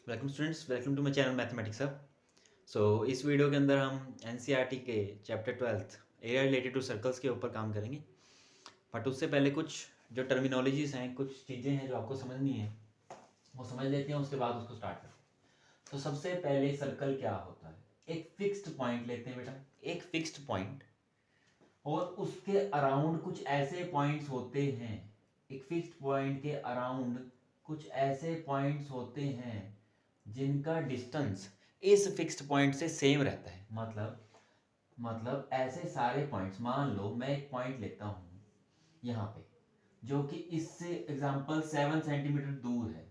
Welcome students, welcome to my channel mathematics hub. इस video के अंदर हम एनसीईआरटी के chapter 12 area related to circles के ऊपर काम करेंगे। बट उससे पहले कुछ जो टर्मिनोलॉजीज हैं, कुछ चीज़ें हैं जो आपको समझनी है, वो समझ लेते हैं, उसके बाद उसको स्टार्ट करते हैं। तो सबसे पहले सर्कल क्या होता है? एक फिक्स्ड पॉइंट लेते हैं बेटा, एक फिक्स्ड पॉइंट, और उसके अराउंड कुछ ऐसे पॉइंट्स होते हैं। एक फिक्स्ड पॉइंट के अराउंड कुछ ऐसे पॉइंट्स होते हैं जिनका डिस्टेंस इस फिक्स्ड पॉइंट से सेम रहता है। मतलब ऐसे सारे पॉइंट्स, मान लो मैं एक पॉइंट लेता हूँ यहाँ पे जो कि इससे एग्जांपल 7 सेंटीमीटर दूर है,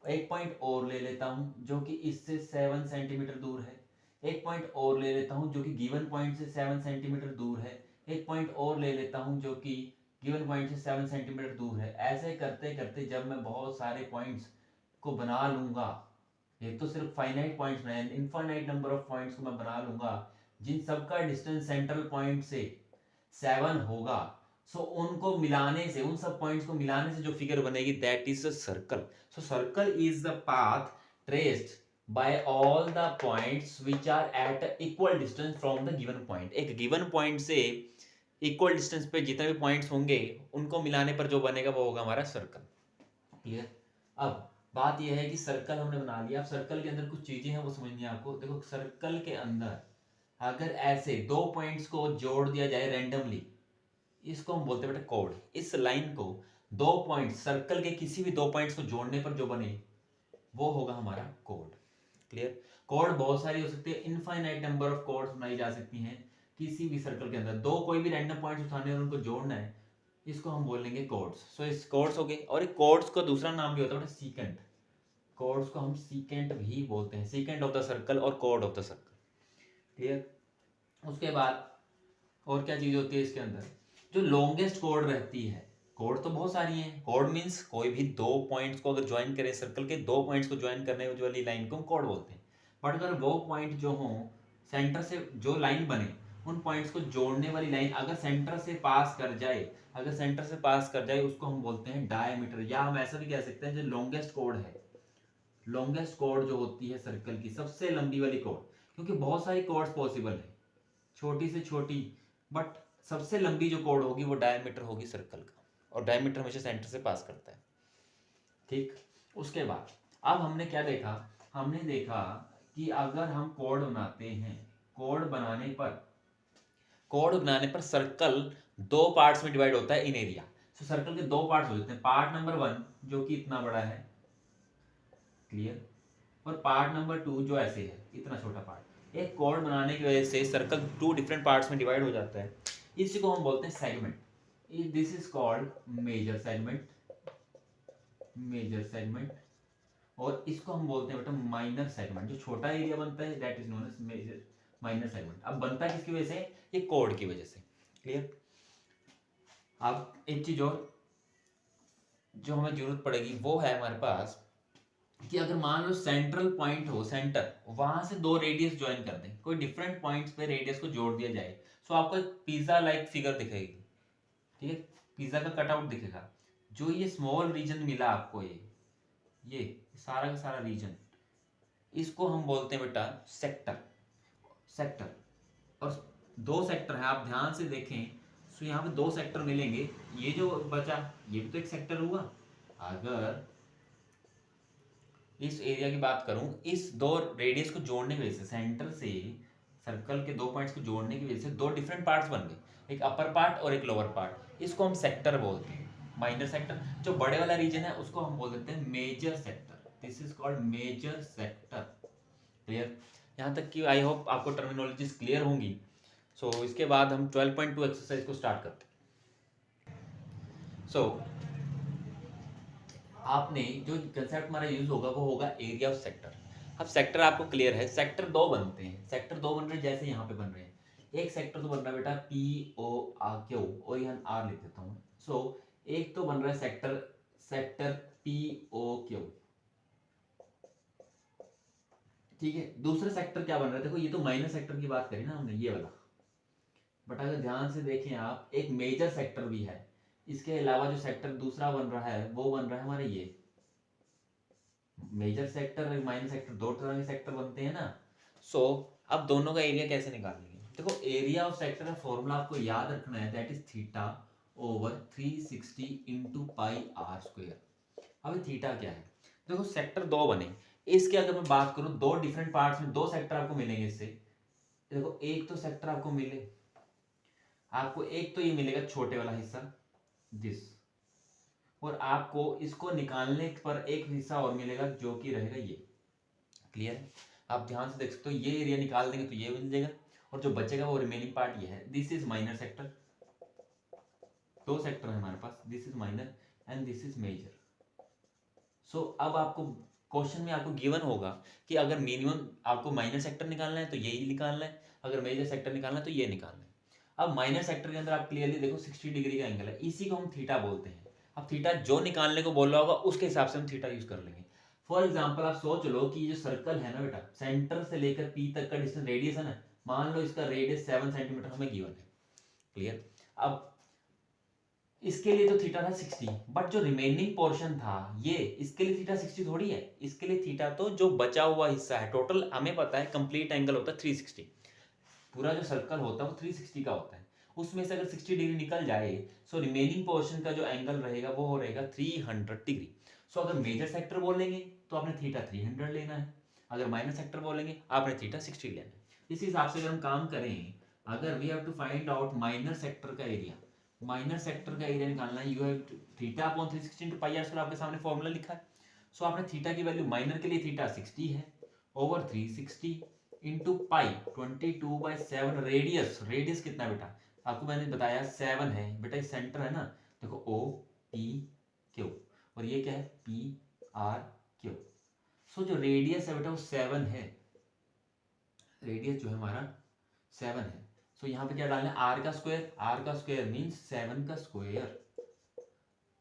एक पॉइंट और ले लेता हूँ जो कि इससे 7 सेंटीमीटर दूर है, एक पॉइंट और ले लेता हूँ जो कि गिवन पॉइंट से 7 सेंटीमीटर दूर है, एक पॉइंट और ले लेता हूँ जो कि गिवन पॉइंट से 7 सेंटीमीटर दूर है। ऐसे करते करते जब मैं बहुत सारे पॉइंट्स को बना लूंगा, ये तो सिर्फ फाइनाइट पॉइंट्स में, इनफाइनाइट नंबर ऑफ पॉइंट्स को मैं बना लूंगा जिन सबका डिस्टेंस सेंट्रल पॉइंट से 7 होगा। सो उनको मिलाने से, उन सब पॉइंट्स को मिलाने से जो फिगर बनेगी that is a circle. So circle is the path traced by all the points which are at equal distance from the given point. एक गिवन पॉइंट से इक्वल डिस्टेंस पे जितने भी पॉइंट्स होंगे उनको मिलाने पर जो बनेगा वो होगा हमारा सर्कल। क्लियर? अब बात यह है कि सर्कल हमने बना लिया, अब सर्कल के अंदर कुछ चीजें हैं वो समझनी है आपको। देखो, सर्कल के अंदर अगर ऐसे दो पॉइंट्स को जोड़ दिया जाए रैंडमली, इसको हम बोलते हैं बेटा कोड। इस लाइन को दो पॉइंट, सर्कल के किसी भी दो पॉइंट्स को जोड़ने पर जो बने वो होगा हमारा कोड। क्लियर? कोड बहुत सारी हो सकती है, इनफाइनाइट नंबर ऑफ कोड्स बनाई जा सकती हैं किसी भी सर्कल के अंदर। दो कोई भी रैंडम पॉइंट्स उठाने और उनको जोड़ना है, इसको हम बोलेंगे कोड्स। सो इस कोड्स हो गए, और एक कोड्स को दूसरा नाम भी होता है सीकेंट। कोड्स को हम सीकेंट भी बोलते हैं, सीकेंट ऑफ द सर्कल और code of the circle. Clear? उसके बाद और क्या चीज होती है इसके अंदर? जो लॉन्गेस्ट कोड रहती है, कोड तो बहुत सारी हैं। कोड मींस कोई भी दो पॉइंट्स को अगर ज्वाइन करें, सर्कल के दो पॉइंट्स को ज्वाइन करने वाली लाइन को हम कोड बोलते हैं। बट अगर वो पॉइंट जो हो, सेंटर से जो लाइन बने, उन पॉइंट्स को जोड़ने वाली लाइन अगर सेंटर से पास कर जाए, अगर सेंटर से पास कर जाए, उसको हम बोलते हैं डायमीटर। या हम ऐसा भी कह सकते हैं जो लॉन्गेस्ट कोड है, लॉन्गेस्ट कोड जो होती है सर्कल की, सबसे लंबी वाली कोड। क्योंकि बहुत सारी कोड्स पॉसिबल है, छोटी से छोटी, बट सबसे लंबी जो कोड होगी वो डायमीटर होगी सर्कल का, और डायमीटर हमेशा सेंटर से पास करता है। ठीक? उसके बाद अब हमने क्या देखा? हमने देखा कि अगर हम कोड बनाते हैं, कोड बनाने पर सर्कल दो पार्ट्स में डिवाइड होता है इन एरिया। तो सर्कल के दो पार्ट्स हो जाते हैं, पार्ट नंबर 1 जो कि इतना बड़ा है, क्लियर, और पार्ट नंबर 2 जो ऐसे है, इतना छोटा पार्ट। एक कोड बनाने की वजह से सर्कल टू डिफरेंट पार्ट्स में डिवाइड हो जाता है। इसी को हम बोलते हैं segment. This is called major segment, major segment. और इसको हम बोलते हैं बेटा माइनर सेगमेंट। जो छोटा एरिया बनता है that is known as major, minor segment. अब बनता है किसकी वजह से? ये कोड की वजह से। क्लियर? अब एक चीज और जो हमें जरूरत पड़ेगी वो है हमारे पास कि अगर मान लो सेंट्रल पॉइंट हो, सेंटर, वहां से दो रेडियस ज्वाइन कर दें, कोई डिफरेंट पॉइंट्स पे रेडियस को जोड़ दिया जाए, सो आपको एक पिज्जा लाइक फिगर दिखेगी। ठीक है? पिज्जा का कटआउट दिखेगा। जो ये स्मॉल रीजन मिला आपको, ये सारा का सारा रीजन, इसको हम बोलते हैं बेटा सेक्टर। सेक्टर, और दो सेक्टर है, आप ध्यान से देखें। सो यहाँ पे दो सेक्टर मिलेंगे, ये जो बचा ये भी तो एक सेक्टर हुआ। अगर इस एरिया की बात करूं, इस दो रेडियस को जोड़ने की वजह से, सेंटर से सर्कल के दो पॉइंट्स को जोड़ने की वजह से दो डिफरेंट पार्ट्स बन गए, एक अपर पार्ट और एक लोअर पार्ट। इसको हम सेक्टर बोलते हैं, माइनर सेक्टर। जो बड़े वाला रीजन है उसको हम बोल देते हैं major sector. This is called major sector. Clear? यहाँ तक कि आई होप आपको टर्मिनोलॉजीज क्लियर होंगी। इसके बाद हम 12.2 एक्सरसाइज को स्टार्ट करते हैं। आपने जो कंसेप्ट हमारा यूज होगा वो होगा एरिया ऑफ सेक्टर। अब सेक्टर आपको क्लियर है, सेक्टर दो बनते हैं, सेक्टर दो बन रहे हैं जैसे यहाँ पे बन रहे हैं। एक सेक्टर तो बन रहा है बेटा पी ओ आर क्यू, और यहाँ आर लिख देता हूँ। एक तो बन रहा है sector, sector P O Q. ठीक है? दूसरा सेक्टर क्या बन रहा है? देखो, ये तो माइनर सेक्टर की बात करी ना हमने, ये वाला। बट अगर ध्यान से देखें आप, एक मेजर सेक्टर भी है। इसके अलावा जो सेक्टर दूसरा बन रहा है वो बन रहा है हमारा ये मेजर सेक्टर और माइनर सेक्टर दो तरह के सेक्टर बनते हैं ना। सो अब दोनों का एरिया कैसे निकालेंगे? देखो एरिया ऑफ सेक्टर का फॉर्मूला आपको याद रखना है, that is theta over 360 into pi are square. अब थीटा क्या है? देखो सेक्टर दो बने, इसके अगर मैं बात करूं दो डिफरेंट पार्ट्स में दो सेक्टर आपको मिलेंगे इससे। देखो एक तो सेक्टर आपको मिले, आपको एक तो ये मिलेगा छोटे वाला हिस्सा दिस, और आपको इसको निकालने पर एक हिस्सा और मिलेगा जो कि रहेगा ये। क्लियर है? आप ध्यान से देख सकते हो, ये एरिया निकाल देंगे तो ये मिल जाएगा, और जो बचेगा वो रिमेनिंग पार्ट ये है। दिस इज माइनर सेक्टर, दो सेक्टर है हमारे पास, this is minor and this is major. So अब आपको क्वेश्चन में आपको गिवन होगा कि अगर मिनिमम आपको माइनर सेक्टर निकालना है तो यही निकालना है, अगर मेजर सेक्टर निकालना है तो ये निकालना है। अब माइनर सेक्टर के अंदर आप क्लियरली देखो 60 डिग्री का एंगल है, इसी को हम थीटा बोलते हैं। अब थीटा जो निकालने को बोल रहा होगा उसके हिसाब से हम थीटा यूज कर लेंगे। फॉर एग्जाम्पल आप सोच लो कि ये जो सर्कल है ना बेटा, सेंटर से लेकर पी तक का डिस्टेंस रेडियस है ना, मान लो इसका रेडियस 7 सेंटीमीटर हमें गिवन है। क्लियर? अब इसके लिए तो थीटा था 60, बट जो रिमेनिंग पोर्शन था ये, इसके लिए थीटा 60 थोड़ी है, इसके लिए थीटा तो जो बचा हुआ हिस्सा है, टोटल हमें पता है कंप्लीट एंगल होता है 360, पूरा जो सर्कल होता है वो 360 का होता है, उसमें से अगर 60 डिग्री निकल जाए सो रिमेनिंग पोर्शन का जो एंगल रहेगा वो हो रहेगा 300 डिग्री। सो अगर मेजर सेक्टर बोलेंगे तो आपने थीटा 300 लेना है, अगर माइनर सेक्टर बोलेंगे आपने थीटा 60 लेना है। इस हिसाब से अगर हम काम करें, अगर we have to find out minor sector का एरिया, माइनर सेक्टर का एरिया निकालना है, you have theta upon 360 into pi are square, आपके सामने फॉर्मूला लिखा है। सो आपने थीटा की वैल्यू माइनर के लिए थीटा 60 है over 360 into pi 22/7 radius, radius कितना बेटा आपको मैंने बताया 7 है बेटा, इस सेंटर है ना, देखो ओ पी क्यू, और ये क्या है पी आर क्यू। सो जो रेडियस है बेटा वो 7 है, रेडियस जो है हमारा 7 है। सो यहाँ पे क्या डालना है आर का स्क्वायर, आर का स्क्वायर मीन्स 7 का स्क्वायर।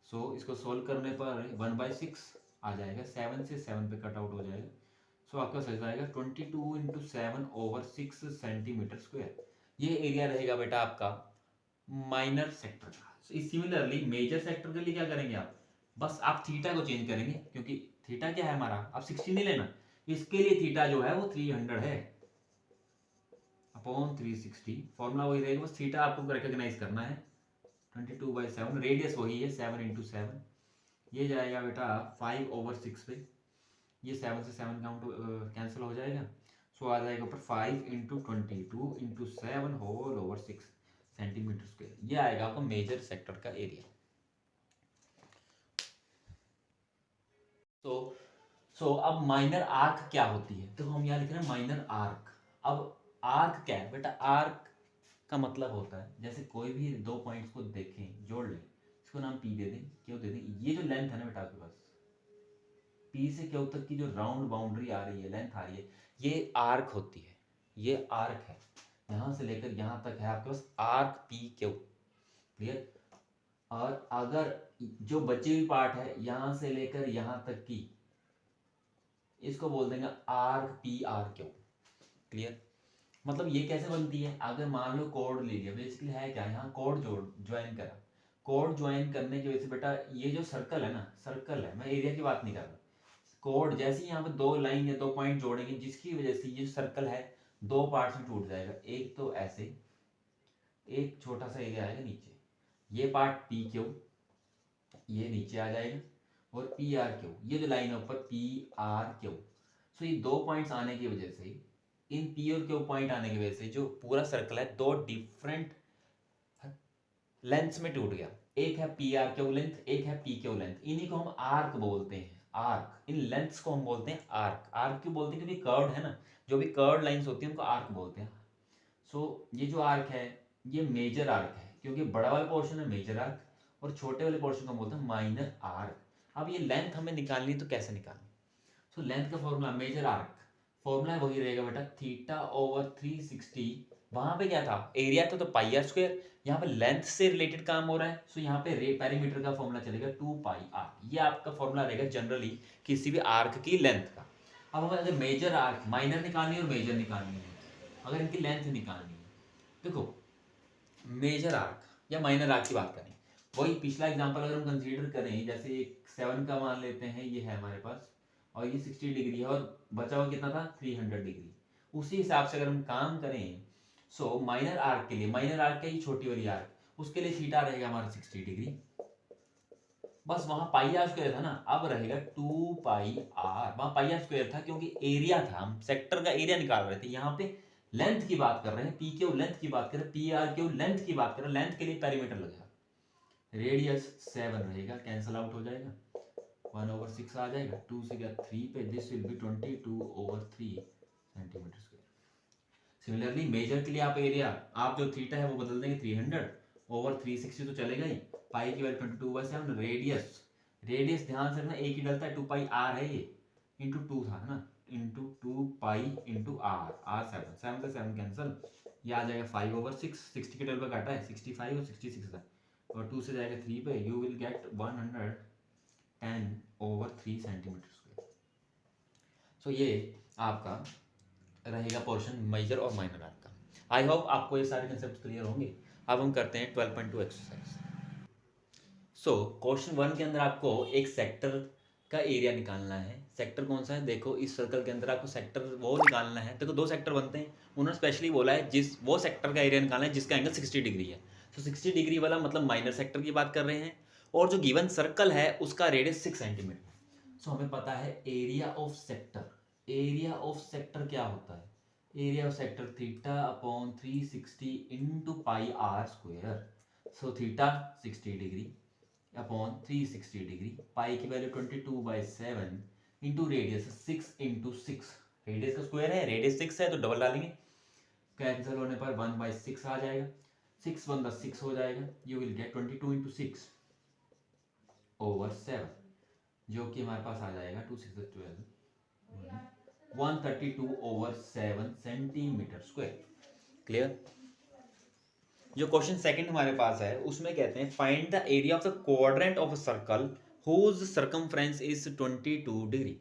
सो इसको सोल्व करने पर 1/6 आ जाएगा, 7 से 7 पे कट आउट हो जाएगा। सो आपका सही जाएगा 22 इंटू 7 ओवर 6 सेंटीमीटर स्क्वायर। ये एरिया रहेगा बेटा आपका माइनर सेक्टर का। सिमिलरली मेजर सेक्टर के लिए क्या करेंगे आप, बस आप थीटा को चेंज करेंगे, क्योंकि थीटा क्या है हमारा, आप 60 नहीं लेना, इसके लिए थीटा जो है वो 300 है अपॉन 360, फॉर्मूला वही रहेगा, बस थीटा आपको रिकॉग्नाइज करना है। 22/7 रेडियस वही है 7 इंटू 7, ये जाएगा बेटा 5/6 पे, ये 7 से 7 काउंट कैंसिल हो जाएगा। सो आ जाएगा ऊपर 5 into 22 into 7 whole over 6 centimetre square. ये आएगा आपका मेजर सेक्टर का एरिया। तो अब माइनर आर्क क्या होती है, तो हम यहाँ लिख रहे हैं माइनर आर्क। अब आर्क क्या है बेटा, आर्क का मतलब होता है जैसे कोई भी दो पॉइंट्स को देखें, जोड़ लें, इसको नाम पी दे दें, क्यों दे दें, ये जो लेंथ है ना बेटा आपके पास, पी से क्यू तक की जो राउंड बाउंड्री आ रही है, लेंथ आ रही है, ये आर्क होती है, ये आर्क है, यहां से लेकर यहां तक है आपके पास आर्क पी क्यू। क्लियर? और अगर जो बची हुई पार्ट है यहां से लेकर यहां तक की, इसको बोल देंगे arc P R Q. Clear? मतलब ये कैसे बनती है, अगर मान लो कोड ले लिया, बेसिकली है क्या, यहाँ कोड जोड़ ज्वाइन करा, कोड ज्वाइन करने की वजह से बेटा ये जो सर्कल है ना, सर्कल है, मैं एरिया की बात नहीं कर रहा, कोड जैसे यहाँ पे दो लाइन या दो पॉइंट जोड़ेंगे जिसकी वजह से ये सर्कल है दो पार्ट्स में टूट जाएगा, एक तो ऐसे, एक छोटा सा एरिया आएगा नीचे, ये पार्ट पी क्यू ये नीचे आ जाएगा, और पी आर क्यू ये जो लाइन है ऊपर पी आर क्यू। सो ये दो पॉइंट्स आने की वजह से, इन पी और क्यू पॉइंट आने की वजह से जो पूरा सर्कल है दो डिफरेंट लेंथ्स में टूट गया, एक है पी आर क्यू लेंथ, एक है पी क्यू लेंथ, इन्हीं को हम आर्क बोलते हैं, आर्क, इन लेंथ्स को हम बोलते हैं आर्क। आर्क क्यों बोलते हैं, क्योंकि कर्व है ना, जो भी कर्व लाइंस होती हैं उनको आर्क बोलते हैं। सो ये जो आर्क है ये मेजर आर्क है, क्योंकि बड़ा वाला पोर्शन है मेजर आर्क, और छोटे वाले पोर्शन को बोलते हैं माइनर आर्क। अब ये लेंथ हमें निकालनी तो कैसे निकालनी, सो लेंथ का फॉर्मूला मेजर आर्क, फॉर्मूला वही रहेगा बेटा थीटा ओवर 360, वहां पे क्या था एरिया था तो पाई आर स्क्वायर, यहाँ पे लेंथ से रिलेटेड काम हो रहा है, सो यहाँ पे पेरीमीटर का फॉर्मूला चलेगा 2 पाई आर, ये आपका फॉर्मूला रहेगा जनरली किसी भी आर्क की लेंथ का। अब हमें अगर मेजर आर्क माइनर निकालनी है और मेजर निकालनी है, अगर इनकी लेंथ निकालनी है, देखो मेजर आर्क या माइनर आर्क की बात करें, वही पिछला एग्जांपल अगर हम कंसीडर करें, जैसे एक 7 का मान लेते हैं, ये है हमारे पास, और ये 60 डिग्री है और बचा हुआ कितना था 300 डिग्री। उसी हिसाब से अगर हम काम करें सो माइनर आर्क के लिए, माइनर आर्क की छोटी वाली आर्क, उसके लिए थीटा रहेगा हमारा 60 डिग्री। बस वहां पाई आर स्क्वायर था ना, अब रहेगा 2 पाई आर। वहां पाई आर स्क्वायर था क्योंकि एरिया था, हम सेक्टर का एरिया निकाल रहे थे। यहाँ पे लेंथ की बात कर रहे हैं, पी क्यू लेंथ की बात कर रहे हैं, पी आर क्यू लेंथ की बात कर रहे हैं। लेंथ के लिए पेरीमीटर लगेगा, रेडियस 7 रहेगा, कैंसल आउट हो जाएगा, 1/6 आ जाएगा, 2 से गया 3 पे, this will be 22/3 centimetre square. Similarly major के लिए आप एरिया, आप जो थीटा है वो बदल देंगे 300/360 तो चलेगा ही, पाई की वैल्यू 22/7। रेडियस, रेडियस ध्यान से रखना एक ही डलता है, 2 पाई आर है ये, इंटू 2 था ना, into 2 pi into r, r 7, 7 से 7 कैंसल, ये आ जाएगा 5/6, 60 के टेबल पर काटा है 65 और 66 था, और 2 से जाएगा 3 पे, you will get 110/3 centimetre square. So ये आपका रहेगा पोर्शन मेजर और माइनर आर्क का। आई होप आपको ये सारे कंसेप्ट क्लियर होंगे। अब हम करते हैं 12.2 एक्सरसाइज। सो क्वेश्चन 1 के अंदर आपको एक सेक्टर का एरिया निकालना है। सेक्टर कौन सा है, देखो इस सर्कल के अंदर आपको सेक्टर वो निकालना है। देखो 2 सेक्टर बनते हैं, उन्होंने स्पेशली बोला है जिस वो सेक्टर का एरिया निकालना है जिसका एंगल 60 डिग्री है। तो 60 डिग्री वाला मतलब माइनर सेक्टर की बात कर रहे हैं, और जो गिवन सर्कल है उसका रेडियस 6 सेंटीमीटर। सो हमें पता है area of sector, area of sector क्या होता है, area of sector θ/360 into pi are square. So theta 60 degree upon 360 degree, pi की value 22/7 into radius 6 into 6, radius का स्क्वायर है, रेडियस 6 है तो डबल डालेंगे, कैंसिल होने पर 1/6 आ जाएगा, 6 1 6 हो जाएगा, यू विल गेट 22 इंटू 6/7, जो कि हमारे पास आ जाएगा 2 6 12 132/7 सेंटीमीटर स्क्वायर। क्लियर। जो क्वेश्चन सेकंड हमारे पास है उसमें कहते हैं find the area of the quadrant of a circle whose circumference is 22 degree,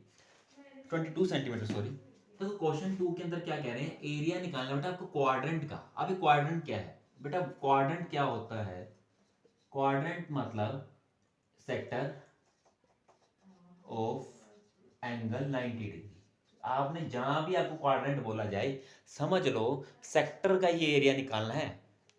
22 centimetre sorry. तो क्वेश्चन 2 के अंदर क्या कह रहे हैं, एरिया निकालना बेटा आपको क्वाड्रेंट का। अब क्वाड्रेंट क्या है बेटा, क्वाड्रेंट क्या होता है, क्वाड्रेंट मतलब सेक्टर ऑफ एंगल 90 डिग्री। आपने जहां भी आपको क्वाड्रेंट बोला जाए समझ लो सेक्टर का ये एरिया निकालना है।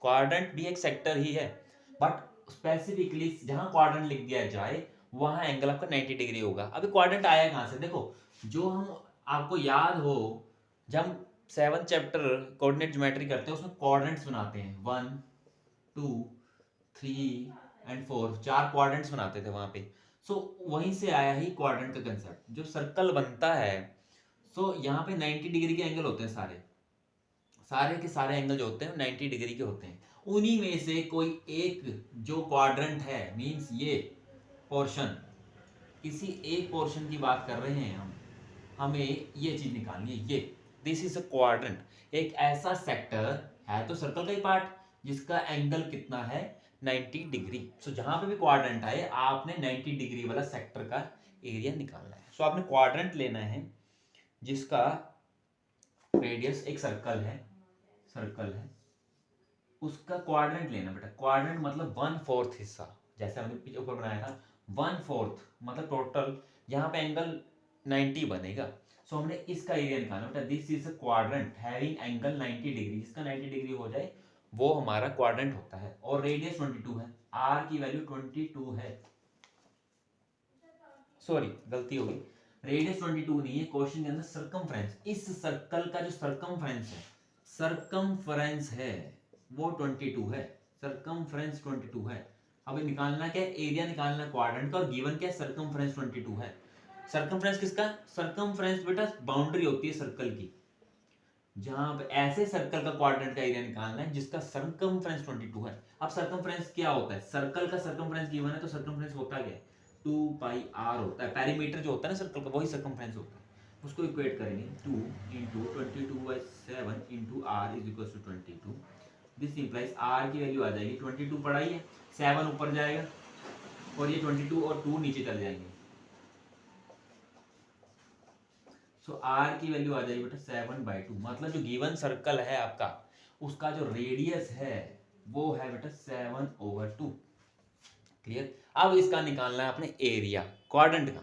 क्वाड्रेंट भी एक सेक्टर ही है, बट स्पेसिफिकली जहां क्वाड्रेंट लिख दिया जाए वहां एंगल आपका 90 डिग्री होगा। अभी क्वाड्रेंट आया कहां से, देखो जो हम आपको याद हो जब हम 7th चैप्टर कोऑर्डिनेट ज्योमेट्री करते हैं उसमें क्वाड्रेंट्स बनाते हैं, 1 2 3 एंड 4, 4 क्वाड्रेंट्स बनाते थे वहां पे। सो वहीं से आया ही क्वाड्रेंट का कंसेप्ट। जो सर्कल बनता है सो यहाँ पे 90 डिग्री के एंगल होते हैं, सारे सारे के सारे एंगल जो होते हैं 90 डिग्री के होते हैं। उन्हीं में से कोई एक जो क्वाड्रेंट है, मींस ये पोर्शन, किसी एक पोर्शन की बात कर रहे हैं हम, हमें ये चीज निकालनी है, ये दिस इज अ क्वाड्रेंट, एक ऐसा सेक्टर है तो सर्कल का ही पार्ट जिसका एंगल कितना है 90 डिग्री। सो जहां पे भी क्वाड्रेंट आए आपने 90 डिग्री वाला सेक्टर का एरिया निकालना है। सो आपने क्वाड्रेंट लेना है जिसका रेडियस, एक सर्कल है, सर्कल है उसका क्वाड्रेंट लेना बेटा। क्वाड्रेंट मतलब 1/4 हिस्सा, जैसे हमने पीछे ऊपर बनाया था 1/4 मतलब टोटल यहाँ पे एंगल 90 बनेगा। सो हमने इसका एरिया निकालना बेटा, this is a quadrant having angle 90 degree, जिसका 90 डिग्री हो जाए वो हमारा क्वाड्रेंट होता है। और रेडियस 22 है, आर की वैल्यू 22 है, सॉरी गलती होगी, रेडियस 22 नहीं है, क्वेश्चन के अंदर सर्कमफ्रेंस, इस सर्कल का जो सर्कमफ्रेंस है, सर्कमफ्रेंस है वो 22 है, सर्कमफ्रेंस 22 है। अब निकालना क्या है, एरिया निकालना क्वाड्रेंट का, और गिवन क्या है सर्कमफ्रेंस 22 है। सर्कमफ्रेंस किसका, सर्कमफ्रेंस बेटा बाउंड्री होती है सर्कल की, जहां पे ऐसे सर्कल का क्वाड्रेंट का एरिया निकालना है जिसका सर्कमफ्रेंस 22 है। अब सर्कमफ्रेंस क्या होता है, सर्कल का सर्कमफ्रेंस गिवन है तो सर्कमफ्रेंस होता क्या है 2 पाई आर होता है, पेरीमीटर जो होता है ना सर्कल का वही सर्कमफ्रेंस होता है। उसको इक्वेट करेंगे 2 into 22/7 into r is equal to 22। This implies r की वैल्यू आ जाएगी 22 पढ़ाई है, 7 ऊपर जाएगा और ये 22 और 2 नीचे चले जाएंगे। सो आर की वैल्यू आ जाएगी बेटा 7/2, मतलब जो गिवन सर्कल है आपका उसका जो रेडियस है वो है बेटा 7/2। क्लियर। अब इसका निकालना है अपने एरिया क्वाड्रेंट का।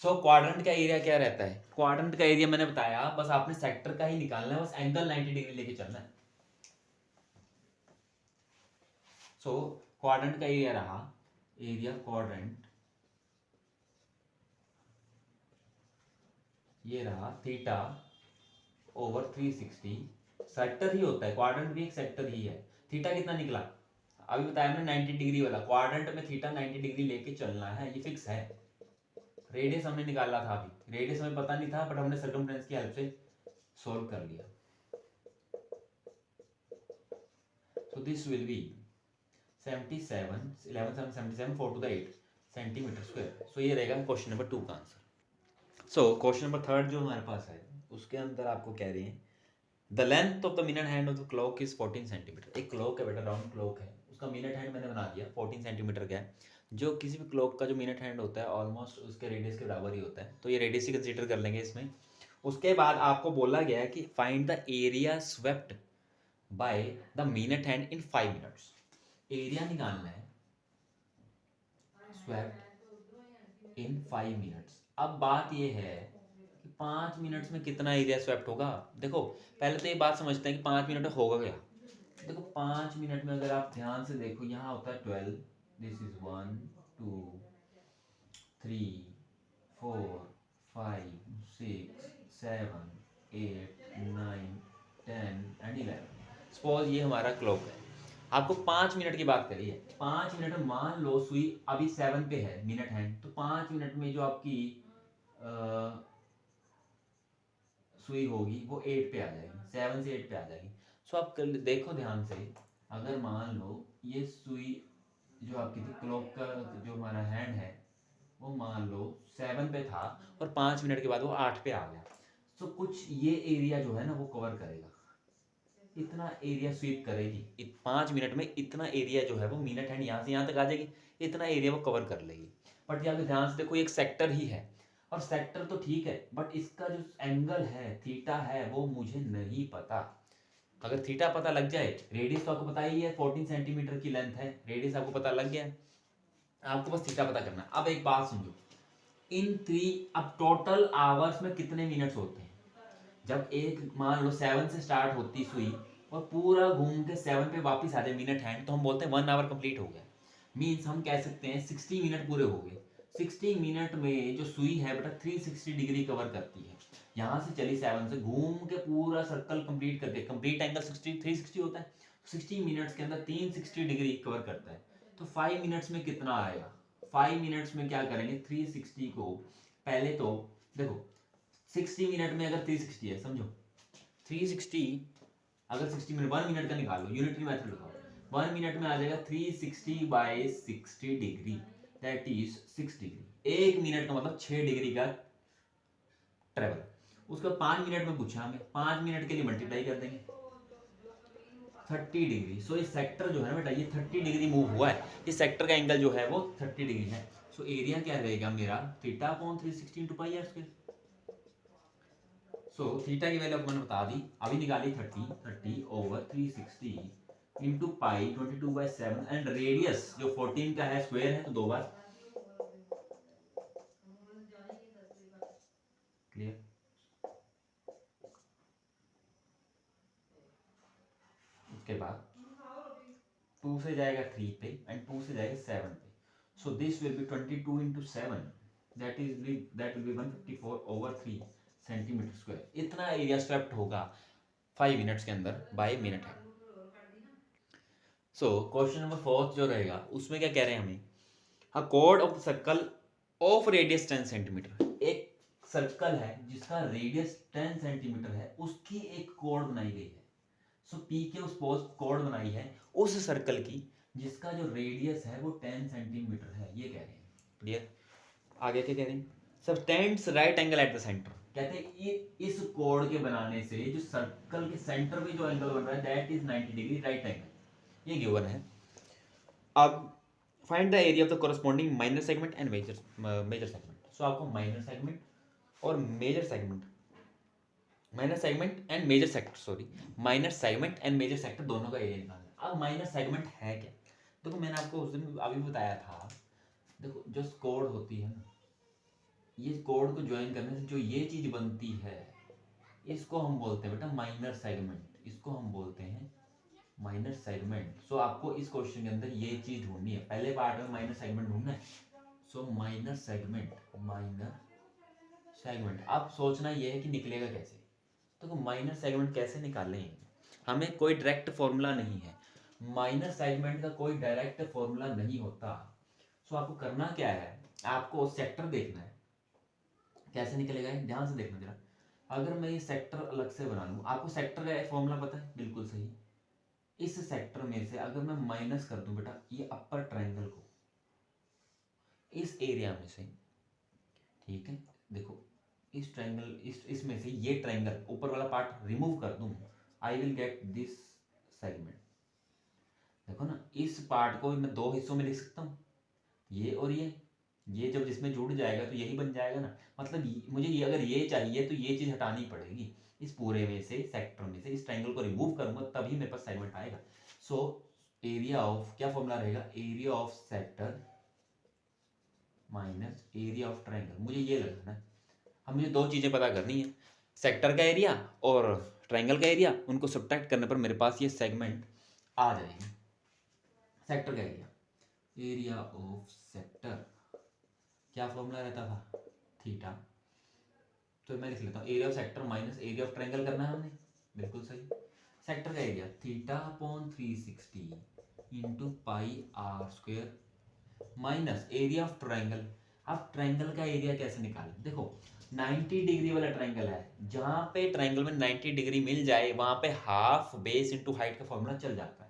सो क्वाड्रेंट का एरिया क्या रहता है? क्वाड्रेंट का एरिया मैंने बताया, बस आपने सेक्टर का ही निकालना है, बस एंगल 90 डिग्री लेके चलना है। सो क्वाड्रेंट का एरिया रहा, एरिया क्वाड्रेंट ये रहा थीटा ओवर 360। सेक्टर ही होता है, क्वाड्रेंट भी एक सेक्टर ही है। थीटा कितना निकला अभी बताया मैंने, 90 डिग्री वाला। क्वाड्रेंट में थीटा 90 डिग्री लेके चलना है, ये फिक्स है। रेडियस हमने निकाला था, अभी रेडियस हमें पता नहीं था, बट हमने सर्कमफ्रेंस की हेल्प से सॉल्व कर लिया। So this will be 77 11 4 to the 8 centimetre square. So ये रहेगा क्वेश्चन नंबर 2 का आंसर। सो क्वेश्चन नंबर 3 जो हमारे पास है, उसके अंदर आपको कह रहे हैं the length of the minute hand of the clock is 14 centimetre. एक क्लॉक है बेटा, राउंड क्लॉक है, उसका मिनट हैंड मैंने बना दिया 14 सेंटीमीटर का है। जो किसी भी क्लॉक का जो मिनट हैंड होता है ऑलमोस्ट उसके रेडियस के बराबर ही होता है, तो ये रेडियस ही कंसीडर कर लेंगे इसमें। उसके बाद आपको बोला गया है कि find the area swept by the minute hand in 5 minutes. Area निकालना है स्वेप्ट इन 5 मिनट्स। अब बात ये है कि 5 मिनट्स में कितना एरिया स्वेप्ट होगा। देखो पहले तो ये बात समझते हैं कि 5 मिनट में होगा क्या। देखो 5 मिनट में अगर आप ध्यान से देखो, यहाँ होता है 12, दिस इज 1 2 3 4 5 6 7 8 9 10 एंड 11। सपोज ये हमारा क्लॉक है, आपको 5 मिनट की बात करी है। 5 मिनट में मान लो सुई अभी 7 पे है मिनट हैंड, तो 5 मिनट में जो आपकी सुई होगी वो 8 पे आ जाएगी, 7 से 8 पे आ जाएगी। सो आप देखो ध्यान से, अगर मान लो ये सुई जो आपकी थी क्लॉक का जो हमारा हैंड है वो मान लो 7 पे था और 5 मिनट के बाद वो 8 पे आ गया। सो कुछ ये एरिया जो है ना वो कवर करेगा, इतना एरिया स्वीप करेगी 5 मिनट में। इतना एरिया जो है वो मिनट हैंड यहाँ से यहाँ तक आ जाएगी, इतना एरिया वो कवर कर लेगी। बट यहाँ पे ध्यान से देखो एक सेक्टर ही है, और सेक्टर तो ठीक है बट इसका जो एंगल है थीटा है वो मुझे नहीं पता। अगर थीटा पता लग जाए, रेडियस तो आपको पता ही है 14 सेंटीमीटर की लेंथ है, रेडियस आपको पता लग गया, आपको बस थीटा पता करना है। अब एक बात समझो, इन 3 अब टोटल आवर्स में कितने मिनट्स होते हैं? जब एक मान लो 7 से स्टार्ट होती सुई और पूरा घूम के 7 पे वापस आ जाए मिनट हैंड, तो हम बोलते हैं 1 आवर कंप्लीट हो गया। मीन्स हम कह सकते हैं 60 मिनट पूरे हो गए। 60 मिनट में जो सुई है बेटा 360 डिग्री कवर करती है। यहाँ से चली 7 से घूम के पूरा सर्कल कंप्लीट करके, कंप्लीट एंगल 360 होता है, 60 मिनट्स के अंदर 360 डिग्री कवर करता है। तो 5 मिनट्स में कितना आएगा? 5 मिनट्स में क्या करेंगे, 360 को पहले तो देखो 60 मिनट में अगर 360 है, समझो 360 अगर 60 मिनट 1 मिनट का निकाल लो, यूनिटरी मेथड लगाओ, 1 मिनट में आ जाएगा 360 by 60 degree, that is 6 degree. 1 minute का मतलब 6 डिग्री का ट्रेवल। उसके बाद 5 मिनट में पूछा हमें, 5 मिनट के लिए मल्टीप्लाई कर देंगे 30 डिग्री। सो ये सेक्टर जो है बेटा ये 30 डिग्री मूव हुआ है, इस सेक्टर का एंगल जो है वो 30 डिग्री है। सो एरिया क्या रहेगा मेरा, theta upon 360 into pi are square. So theta की वैल्यू मैंने बता दी, अभी निकाली 30 over 360 into pi 22/7 and radius जो 14 का है स्क्वायर है तो 2 बार। क्लियर? उसके बाद 2 से जाएगा 3 पे एंड 2 से जाएगा 7 पे। सो this will B 22 into 7, that will be 154 over 3 centimetre square. इतना एरिया स्वेप्ट होगा 5 मिनट्स के अंदर बाय मिनट है। सो क्वेश्चन नंबर 4 जो रहेगा उसमें क्या कह रहे हैं हमें, अ cord of the circle of radius 10 centimetre. एक सर्कल है जिसका रेडियस 10 सेंटीमीटर है, उसकी एक कॉर्ड बनाई गई है। सो पी के उस कॉर्ड बनाई है उस सर्कल की जिसका जो रेडियस है वो 10 सेंटीमीटर है, ये कह रहे हैं। क्लियर? आगे क्या कह रहे हैं, subtends right angle at the centre. कहते हैं ये इस कॉर्ड के बनाने से जो सर्कल के सेंटर पे जो एंगल बन रहा है that is 90 degree right angle, ये गिवन है। अब find the area of the corresponding minor segment and major segment. So आपको माइनर सेगमेंट और major segment, minor segment and major sector, sorry minor segment and major sector दोनों का area निकालना है। अब माइनर सेगमेंट है क्या? देखो मैंने आपको उस दिन अभी बताया था, देखो जो कॉर्ड होती है ना ये कोड को ज्वाइन करने से जो ये चीज बनती है इसको हम बोलते हैं बेटा माइनर सेगमेंट, इसको हम बोलते हैं माइनर सेगमेंट। सो आपको इस क्वेश्चन के अंदर ये चीज ढूंढनी है, पहले पार्ट में माइनर सेगमेंट ढूंढना है। सो माइनर सेगमेंट, माइनर सेगमेंट। अब सोचना ये है कि निकलेगा कैसे। तो माइनर सेगमेंट कैसे निकालें, हमें कोई डायरेक्ट फॉर्मूला नहीं है, माइनर सेगमेंट का कोई डायरेक्ट फॉर्मूला नहीं होता। सो आपको करना क्या है, आपको सेक्टर देखना है कैसे निकलेगा, ध्यान से देखना जरा। अगर मैं ये सेक्टर अलग से बना लूं, आपको सेक्टर का फॉर्मूला पता है, बिल्कुल सही। इस सेक्टर में से अगर मैं माइनस कर दूं बेटा ये अपर ट्रायंगल को इस एरिया में से, ठीक है, देखो इस ट्रायंगल इसमें से ये ट्रायंगल ऊपर वाला पार्ट रिमूव कर दूं, I will get this segment. देखो ना, इस पार्ट को मैं दो हिस्सों में लिख सकता हूँ, ये और ये जब जिसमें जुड़ जाएगा तो यही बन जाएगा ना। मतलब मुझे ये अगर ये चाहिए तो ये चीज हटानी पड़ेगी इस पूरे में से, सेक्टर में से इस ट्रायंगल को रिमूव करूंगा तभी मेरे पास सेगमेंट आएगा। सो एरिया ऑफ, क्या फॉर्मूला रहेगा, area of sector minus area of triangle. मुझे ये लगाना है। अब मुझे दो चीजें पता करनी है, सेक्टर का एरिया और ट्रायंगल का एरिया, उनको सब्ट्रैक्ट करने पर मेरे पास ये सेगमेंट आ जाएगी। सेक्टर का एरिया, एरिया ऑफ सेक्टर, क्या फॉर्मूला रहता था, थीटा। तो मैं लिख लेता हूँ area of sector minus area of triangle करना है हमने, बिल्कुल सही। सेक्टर का area theta upon 360 into pi are square minus area of triangle. अब ट्रायंगल का एरिया कैसे निकालें, देखो 90 डिग्री वाला ट्रायंगल है, जहां पे ट्रायंगल में 90 डिग्री मिल जाए वहां पे हाफ बेस इंटू हाइट का फॉर्मूला चल जाता है,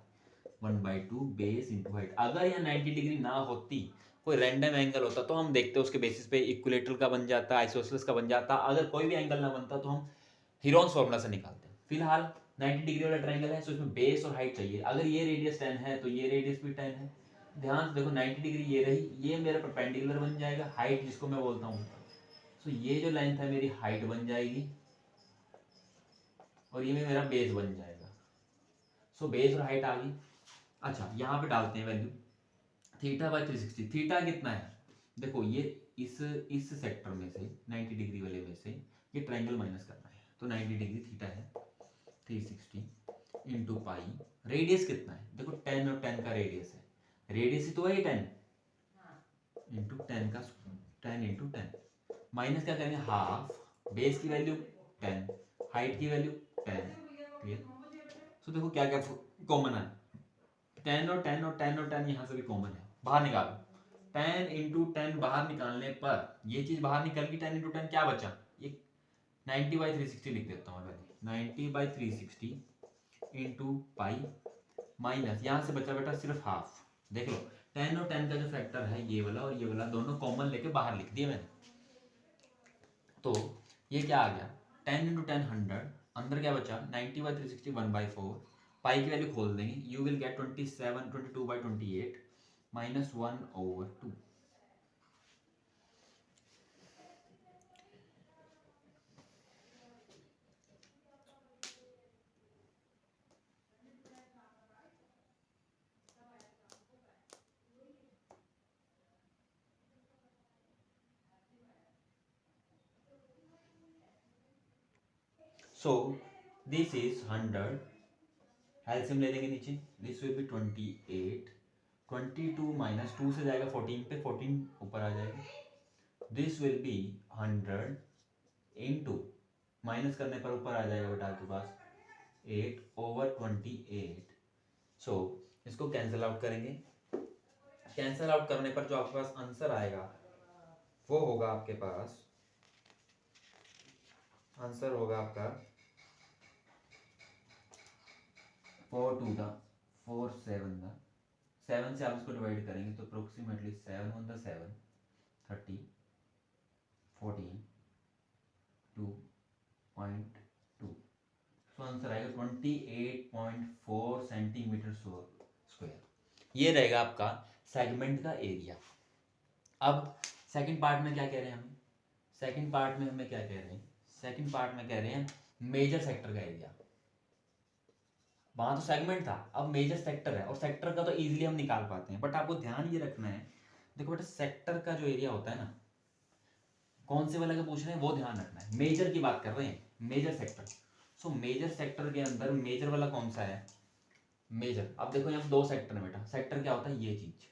1/2 बेस इंटू हाइट। अगर यहाँ 90 डिग्री ना होती, कोई रैंडम एंगल होता तो हम देखते उसके बेसिस पे इक्विलेटरल का बन जाता, आइसोसेलेस का बन जाता। अगर कोई भी एंगल ना बनता तो हम हीरोन्स फॉर्मूला से निकालते। फिलहाल 90 डिग्री वाला ट्रायंगल है, सो इसमें बेस और हाइट चाहिए। अगर ये रेडियस 10 है तो ये रेडियस भी 10 है। ध्यान से देखो 90 डिग्री ये रही, ये मेरा परपेंडिकुलर बन जाएगा, हाइट जिसको मैं बोलता हूँ। सो ये जो लेंथ है मेरी हाइट बन जाएगी और ये मेरा बेस बन जाएगा। सो बेस और हाइट आ गई। अच्छा यहाँ पे डालते हैं वैल्यू, थीटा बाई 360। थीटा कितना है, देखो ये इस सेक्टर में से 90 डिग्री वाले में से ये ट्रायंगल माइनस करना है, तो 90 डिग्री थीटा है 360 इंटू पाई। रेडियस कितना है, देखो 10 और 10 का रेडियस है, रेडियस ही तो है 10 इंटू 10 का 10 इंटू 10 माइनस क्या करेंगे हाफ, बेस की वैल्यू 10, हाइट की वैल्यू 10। क्लियर। सो देखो क्या क्या कॉमन है, 10 और 10 और 10 और 10 यहाँ से भी कॉमन है, बाहर निकालो। 10 इंटू 10 बाहर निकालने पर ये चीज बाहर निकल गई, 10 इंटू 10 क्या बचा, ये 90/360 लिख देता हूँ मैं, 90/360 इंटू पाई माइनस यहाँ से बचा बेटा सिर्फ हाफ। देख लो 10 और 10 का जो फैक्टर है ये वाला और ये वाला दोनों कॉमन लेके बाहर लिख दिए मैंने। तो ये क्या आ गया, 10 इंटू 10 100, अंदर क्या बचा 90/360 1/4, पाई की वैल्यू खोल देंगे, you will gate 22/28 minus 1/2। So this is 100, LCM ले लेंगे नीचे, दिस विल बी 28, 22 माइनस 2 से जाएगा 14 पे, 14 ऊपर आ जाएगा, this will B 100 into minus करने पर ऊपर आ जाएगा बेटा आपके पास 8/28। सो इसको कैंसिल आउट करेंगे, कैंसिल आउट करने पर जो आपके पास आंसर आएगा वो होगा आपके पास, आंसर होगा आपका 4/2 था 4/7 था, 7 से आप इसको डिवाइड करेंगे तो अप्रोक्सीमेटली 7/1 30 14 2.2। सो आंसर आएगा 28.4 सेंटीमीटर स्क्वायर। ये रहेगा आपका सेगमेंट का एरिया। अब सेकंड पार्ट में क्या कह रहे हैं हमें, सेकंड पार्ट में हमें क्या कह रहे हैं, सेकंड पार्ट में कह रहे हैं मेजर सेक्टर का एरिया। वहां तो सेगमेंट था, अब मेजर सेक्टर है, और सेक्टर का तो इजीली हम निकाल पाते हैं, बट आपको ध्यान ये रखना है, देखो बेटा सेक्टर का जो एरिया होता है ना, कौन से वाला का पूछ रहे हैं वो ध्यान रखना है, मेजर की बात कर रहे हैं, major sector. So major sector के अंदर मेजर वाला कौन सा है, मेजर। अब देखो यहाँ 2 सेक्टर है बेटा, सेक्टर क्या होता है, ये चीज,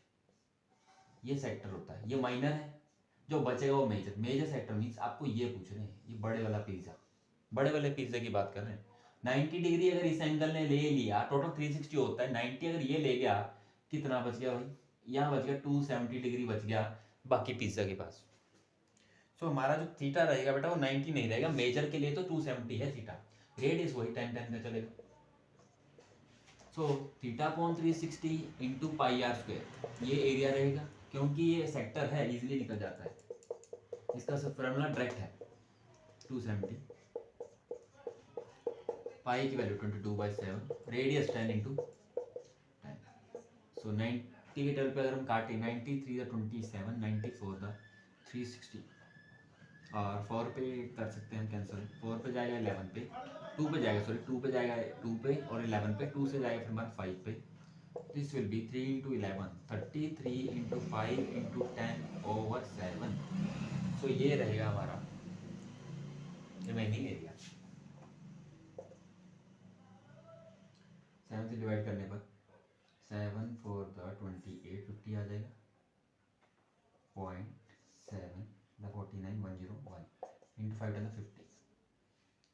ये सेक्टर होता है, ये माइनर है, जो बचेगा वो मेजर। मेजर सेक्टर मीन्स आपको ये पूछ रहे हैं, ये बड़े वाला पिज्जा, बड़े वाले पिज्जा की बात कर रहे हैं। 90 डिग्री अगर इस एंगल ने ले लिया, टोटल 360 होता है, 90 अगर ये ले गया, कितना बच गया भाई, यहाँ बच गया 270 डिग्री बच गया बाकी पिज्जा के पास। सो हमारा जो थीटा रहेगा बेटा वो 90 नहीं रहेगा, मेजर के लिए तो 270 है थीटा, रेडियस वही 10 10 का चलेगा। So theta upon 360 into pi are square, ये एरिया रहेगा, क्योंकि ये सेक्टर है इजीली निकल जाता है, इसका सब फॉर्मूला डायरेक्ट है 270, पाई की वैल्यू 22/7, रेडियस 10 इंटू 10। सो 90 के टेबल पे अगर हम काटें, 93 द 27, 94 द 360, और 4 पे कर सकते हैं हम कैंसिल, 4 पे जाएगा 11 पे, 2 पे जाएगा, सॉरी 2 पे जाएगा 2 पे, और 11 पे, 2 से जाएगा फिर हमारा 5 पे। This will B 3 into 11, 33 into 5 into 10/7। सो ये रहेगा हमारा रिमेनिंग एरिया। 7 से डिवाइड करने पर 7 4 द 28, 50 आ जाएगा, 0.7 द 49 101 इंटू 5 10 50,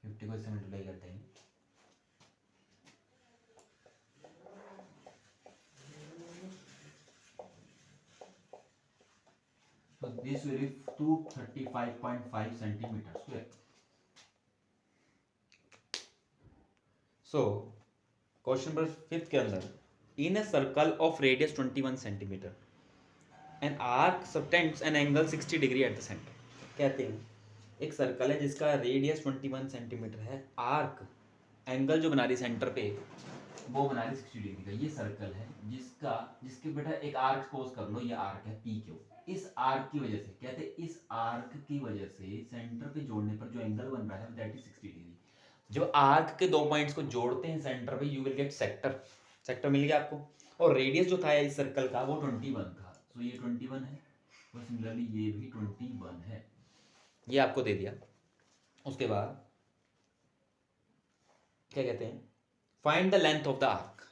50 को इससे मल्टीप्लाई कर देंगे, so this will be 235.5 centimeter square. So question number 5 के अंदर, इन a circle of radius 21 centimeter an arc subtends an angle 60 degree at the center। कहते हैं एक सर्कल है जिसका रेडियस 21 सेंटीमीटर है, आर्क एंगल जो बना रही सेंटर पे वो बना रही 60 डिग्री का। ये सर्कल है जिसके बेटा एक आर्क सपोज कर लो, ये आर्क है पी क्यू, इस आर्क की वजह से, कहते हैं इस आर्क की वजह से सेंटर पे जोड़ने पर जो एंगल बन रहा है दैट इज 60 डिग्री। जब आर्क के 2 पॉइंट्स को जोड़ते हैं सेंटर पे, you will get sector, sector मिल गया आपको, और रेडियस जो था इस सर्कल का वो 21 था, तो ये 21 है, और सिमिलरली ये भी 21 है, ये आपको दे दिया। उसके बाद क्या कहते हैं, find the length of the arc.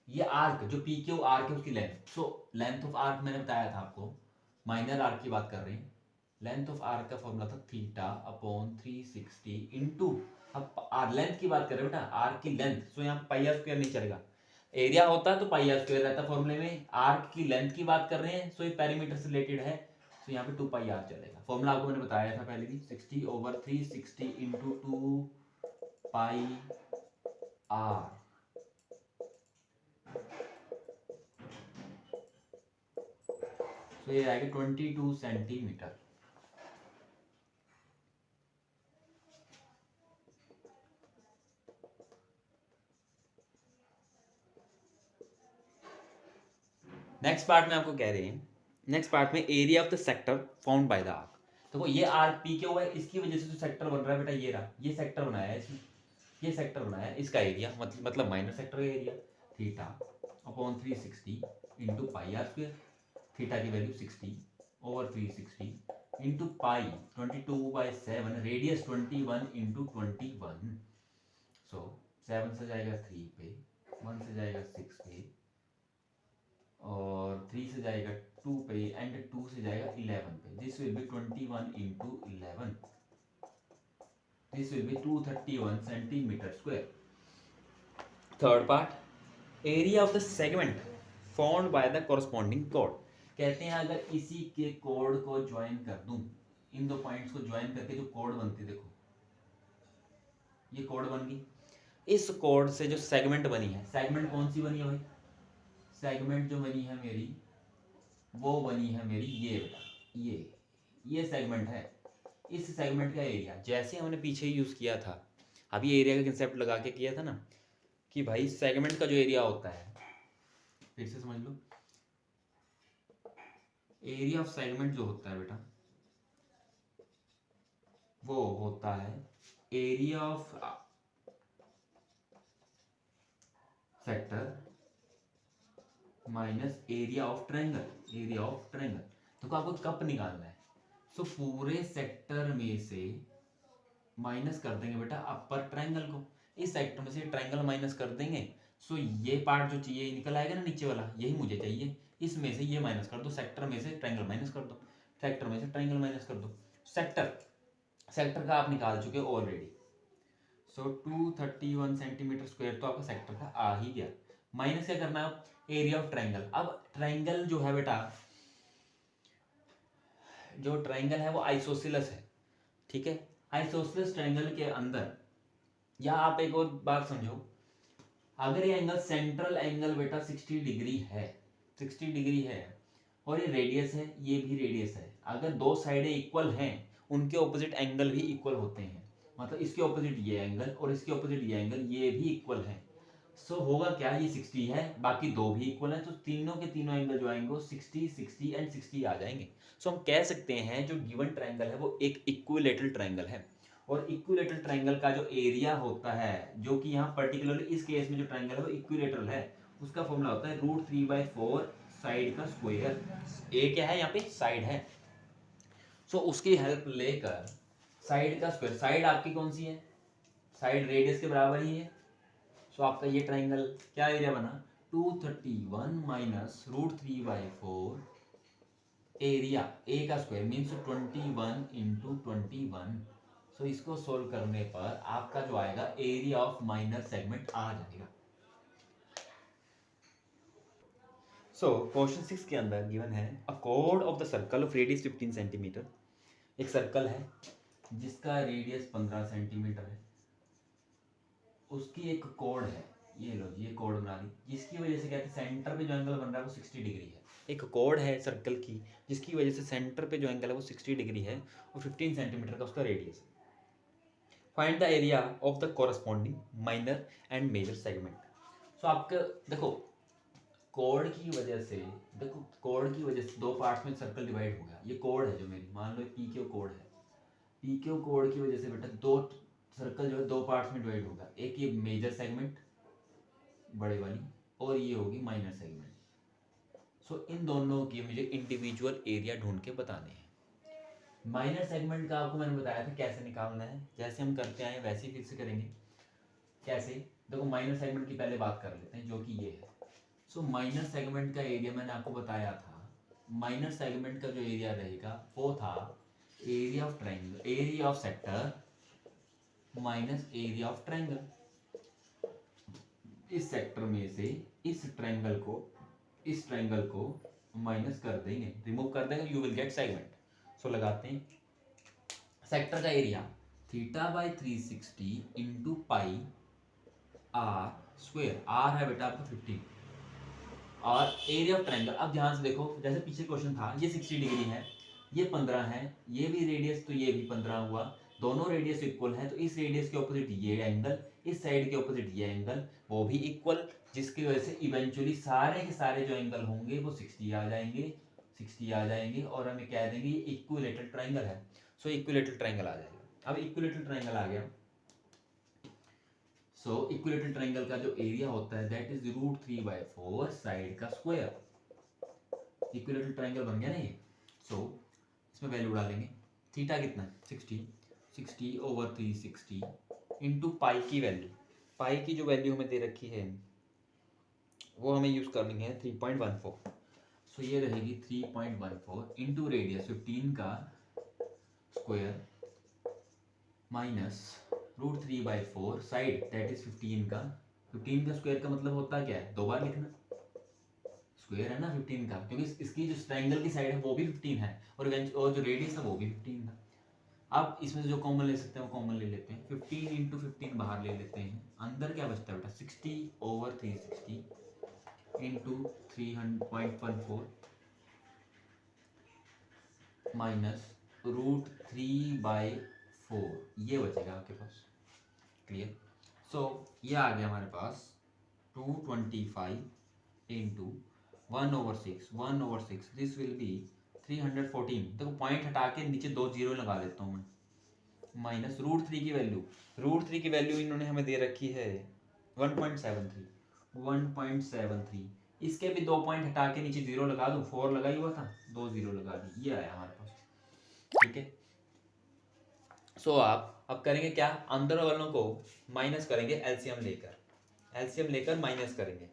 ये आर्क जो पी क्यू आर्क है उसकी length, so length of arc मैंने बताया था आपको, माइनर आर्क की बात कर रहे हैं, लेंथ ऑफ आर्क का फॉर्मूला था थीटा अपॉन 360 इंटू, अब आर लेंथ की बात कर रहे हो बेटा, आर्क की लेंथ, सो यहाँ पाई आर स्क्वायर नहीं चलेगा, एरिया होता है तो पाई आर स्क्वायर रहता फॉर्मूले में, आर्क की लेंथ की बात कर रहे हैं, सो ये पेरीमीटर से रिलेटेड है, तो यहाँ पे 2 पाई आर चलेगा। फॉर्मूला आपको मैंने बताया था पहले भी, 60/360 इंटू 2 पाई आर, तो ये आएगा 22 सेंटीमीटर। नेक्स्ट पार्ट में आपको कह रहे हैं, नेक्स्ट पार्ट में area of the sector found by the arc. देखो ये आर्क पी क्यू है, इसकी वजह से जो सेक्टर बन रहा है बेटा, ये रहा, ये सेक्टर बनाया है इसमें, ये सेक्टर बनाया है, इसका एरिया मतलब माइनर सेक्टर का area, theta upon 360 into pi are square, theta की value 60/360 into pi 22/7, radius 21 into 21, so 7 से जाएगा 3 पे, 1 से जाएगा 6 पे, और 3 से जाएगा 2 पे, एंड 2 से जाएगा 11 पे। This will B 21 into 11, this will B 231 centimetre square. Third part, area of the segment found by the corresponding code. कहते हैं अगर इसी के कोड को ज्वाइन कर दूं, इन 2 पॉइंट्स को ज्वाइन करके जो कोड बनती, देखो ये कोड बन गई, इस कोड से जो सेगमेंट बनी है, सेगमेंट कौन सी बनी है भाई, सेगमेंट जो बनी है मेरी, वो बनी है मेरी ये बेटा, ये सेगमेंट है, इस सेगमेंट का एरिया, जैसे हमने पीछे यूज किया था, अभी एरिया का कंसेप्ट लगा के किया था ना, कि भाई सेगमेंट का जो एरिया होता है, फिर से समझ लो, एरिया ऑफ सेगमेंट जो होता है बेटा, वो होता है area of sector minus area of triangle, area of triangle. तो आपको कप निकालना है, सो पूरे सेक्टर में से माइनस कर देंगे बेटा अपर ट्रायंगल को, इस सेक्टर में से ट्रायंगल माइनस कर देंगे। सो ये पार्ट जो चाहिए निकल आएगा ना नीचे वाला, यही मुझे चाहिए। इसमें से ये माइनस कर दो, सेक्टर में से ट्रायंगल माइनस कर दो, सेक्टर में से ट्रायंगल माइनस कर दो। सेक्टर का आप निकाल चुके हो ऑलरेडी। सो 231 सेंटीमीटर स्क्वायर तो आपका सेक्टर का आ ही गया। माइनस क्या करना है, एरिया ऑफ ट्रायंगल। अब ट्रायंगल जो है बेटा, जो ट्रायंगल है वो आइसोसेलेस है, ठीक है। आइसोसेलेस ट्रायंगल के अंदर, या आप एक और बात समझो, अगर ये एंगल सेंट्रल एंगल बेटा 60 डिग्री है, 60 डिग्री है, और ये रेडियस है, ये भी रेडियस है, अगर दो साइडें इक्वल हैं उनके ऑपोजिट एंगल भी इक्वल होते हैं। मतलब इसके ऑपोजिट ये एंगल और इसके ऑपोजिट ये एंगल, ये भी इक्वल है। सो होगा क्या, ये 60 है, बाकी दो भी इक्वल है, तो तीनों के तीनों एंगल जो आएंगे वो 60, 60 एंड 60 आ जाएंगे। सो हम कह सकते हैं जो गिवन ट्रायंगल है वो एक इक्विलेटरल ट्रायंगल है। और इक्विलेटरल ट्रायंगल का जो एरिया होता है, जो कि यहाँ पर्टिकुलरली इस केस में जो ट्रायंगल है वो इक्विलेटरल है, उसका फॉर्मूला होता है √3/4 साइड का स्क्वायर। ए क्या है यहाँ पे, साइड है। सो उसकी हेल्प लेकर साइड का स्क्वायर, साइड आपकी कौन सी है, साइड रेडियस के बराबर ही है। सो आपका ये ट्रायंगल क्या एरिया बना, 231 माइनस √3/4 एरिया, ए का स्क्वायर मीन्स 21 इंटू 21। सो इसको सोल्व करने पर आपका जो आएगा एरिया ऑफ माइनर सेगमेंट आ जाएगा। सो क्वेश्चन 6 के अंदर गिवन है a code of the circle of radius 15 centimetre. एक सर्कल है जिसका रेडियस 15 सेंटीमीटर है, उसकी एक कोड है, ये लो ये कोड बना दी, जिसकी वजह से कहते हैं सेंटर पे जो एंगल बन रहा है वो 60 डिग्री है। एक कोड है सर्कल की जिसकी वजह से सेंटर पे जो एंगल है वो 60 डिग्री है और 15 सेंटीमीटर का उसका रेडियस है। Find the area of the corresponding minor and major segment. So आपका देखो कोड की वजह से, देखो कोड की वजह से दो पार्ट्स में सर्कल डिवाइड हो गया। ये कोड है जो मेरी, मान लो पी क्यू कोड है, पी क्यू कोड की वजह से बेटा दो सर्कल जो है दो पार्ट्स में डिवाइड होगा। एक ये मेजर सेगमेंट बड़े वाली, और ये होगी माइनर सेगमेंट। सो इन दोनों की मुझे इंडिविजुअल एरिया ढूंढ के बताने हैं। माइनर सेगमेंट का आपको मैंने बताया था कैसे निकालना है, जैसे हम करते आए वैसे ही फिर से करेंगे। कैसे, देखो माइनर सेगमेंट की पहले बात कर लेते हैं जो कि ये है। सो माइनर सेगमेंट का एरिया मैंने आपको बताया था, माइनर सेगमेंट का जो एरिया रहेगा वो था area of triangle, area of sector minus area of triangle. इस सेक्टर में से इस ट्रायंगल को माइनस कर देंगे, रिमूव कर देंगे, you will get segment. So लगाते हैं सेक्टर का area θ/360 into pi are square, r है बेटा आपका 15, और एरिया ऑफ ट्रायंगल। अब ध्यान से देखो, जैसे पीछे क्वेश्चन था, ये 60 डिग्री है, ये 15 है, ये भी रेडियस तो ये भी 15 हुआ, दोनों रेडियस इक्वल है, तो इस रेडियस के ऑपोजिट ये एंगल, इस साइड के ऑपोजिट ये एंगल, वो भी इक्वल, जिसकी वजह से इवेंचुअली सारे के सारे जो एंगल होंगे वो 60 आ जाएंगे, 60 आ जाएंगे, और हमें कह देंगे ये इक्विलेटरल ट्रायंगल है। सो इक्विलेटरल ट्रायंगल आ जाएगा। अब इक्विलेटरल ट्रायंगल आ गया, सो इक्विलेटरल ट्रायंगल का जो एरिया होता है दैट इज √3/4 साइड का स्क्वायर। इक्विलेटरल ट्रायंगल बन गया ना ये। सो इसमें वैल्यू डालेंगे, थीटा कितना है 60, 60/360 इंटू पाई की वैल्यू, पाई की जो वैल्यू हमें दे रखी है वो हमें यूज करनी है 3.14। सो ये रहेगी 3.14 इंटू रेडियस 15 का square minus √3/4 side that is 15 का, 15 का स्क्वायर का मतलब होता क्या है, दो बार लिखना, स्क्वायर है ना 15 का, क्योंकि इसकी जो ट्रायंगल की साइड है वो भी 15 है, और जो रेडियस है वो भी 15 है। अब इसमें से जो कॉमन ले सकते हैं वो कॉमन ले लेते हैं, 15 इंटू 15 बाहर ले लेते हैं, अंदर क्या बचता है बेटा 60/360 इंटू 300.14 माइनस √3/4, ये बचेगा आपके पास। क्लियर। सो ये आ गया हमारे पास 225 इंटू 1/6 दिस विल बी 314। देखो पॉइंट हटा के नीचे दो जीरो लगा देता हूँ मैं, माइनस √3 की वैल्यू, √3 की वैल्यू इन्होंने हमें दे रखी है 1.73, इसके भी दो पॉइंट हटा के नीचे जीरो लगा दूँ, 4 लगा ही हुआ था, दो जीरो लगा दी, ये आया हमारे पास। ठीक है। सो आप अब करेंगे क्या, अंदर वालों को माइनस करेंगे एलसीएम लेकर माइनस करेंगे।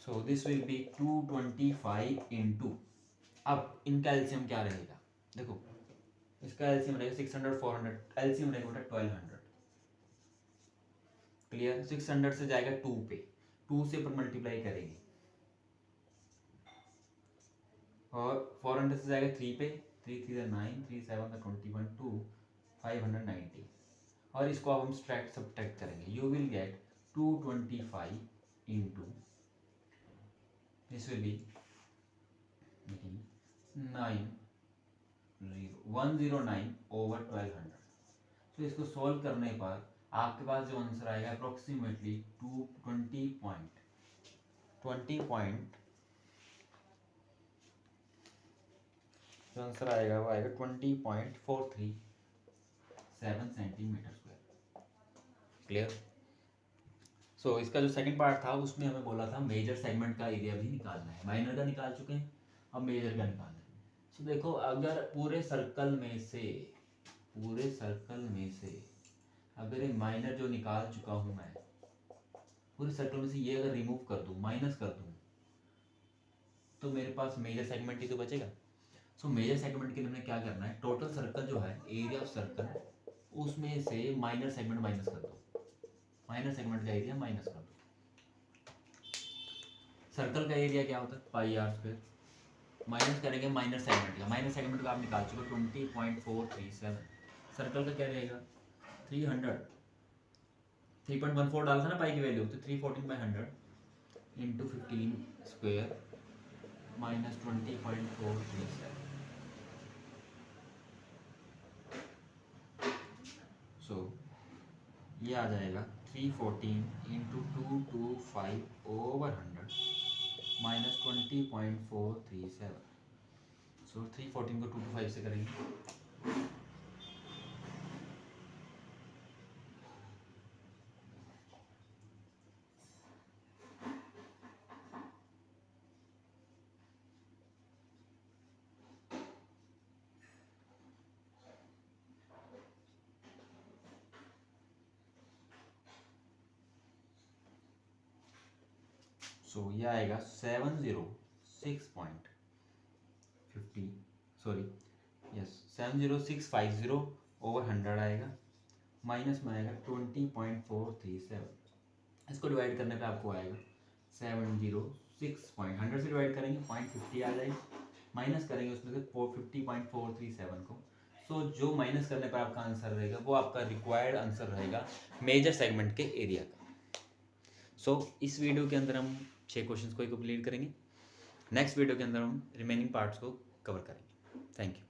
सो दिस विल बी 225 इंटू, अब इनका एलसीएम क्या रहेगा, देखो इसका एलसीएम रहेगा 600 400, एलसीएम रहेगा 1200। क्लियर, 600 से जाएगा 2 पे, 2 से पर मल्टीप्लाई करेंगे, और 400 से जाएगा 3 पे, 3 3 9, 3 7 21 2 590, और इसको अब हम सब्ट्रैक्ट करेंगे, you will gate 225 into, this will B 109 over 1200। तो इसको सॉल्व करने पर आपके पास जो आंसर आएगा अप्रोक्सीमेटली 20 पॉइंट जो आंसर आएगा वो आएगा 20.437 सेंटीमीटर स्क्वायर। क्लियर। सो इसका जो सेकंड पार्ट था उसमें हमें बोला था मेजर सेगमेंट का एरिया भी निकालना है, माइनर का निकाल चुके हैं, अब मेजर का निकालना है। सो देखो अगर पूरे सर्कल में से अगर ये माइनर जो निकाल चुका हूं मैं, पूरे सर्कल में से ये अगर रिमूव कर दूं, माइनस कर दूं, तो मेरे पास मेजर सेगमेंट ही तो बचेगा। सो मेजर सेगमेंट के लिए हमें क्या करना है, टोटल सर्कल जो है, एरिया ऑफ सर्कल, उसमें से माइनर सेगमेंट माइनस कर दो, माइनर सेगमेंट का एरिया माइनस कर दो। सर्कल का एरिया क्या होता है, पाई आर स्क्वायर, माइनस करेंगे माइनर सेगमेंट का, माइनर सेगमेंट का आप निकाल चुके 20.437, सर्कल का क्या रहेगा 300, 3.14 डाला था ना पाई की वैल्यू, तो 314/100 इंटू 15 स्क्वायर माइनस 20.437। सो ये आ जाएगा 314 इंटू 225 ओवर 100 माइनस 20.437। सो 314 को 225 से करेंगे, सो ये आएगा 70650 ओवर 100 आएगा, माइनस में आएगा 20.437। इसको डिवाइड करने पे आपको आएगा 706 से डिवाइड करेंगे 0.50 आ जाएगी, माइनस करेंगे उसमें से 50.437 को। सो जो माइनस करने पर आपका आंसर रहेगा वो आपका रिक्वायर्ड आंसर रहेगा मेजर सेगमेंट के एरिया का। सो इस वीडियो के अंदर हम 6 क्वेश्चंस को ही कंप्लीट करेंगे, नेक्स्ट वीडियो के अंदर हम रिमेनिंग पार्ट्स को कवर करेंगे। Thank you.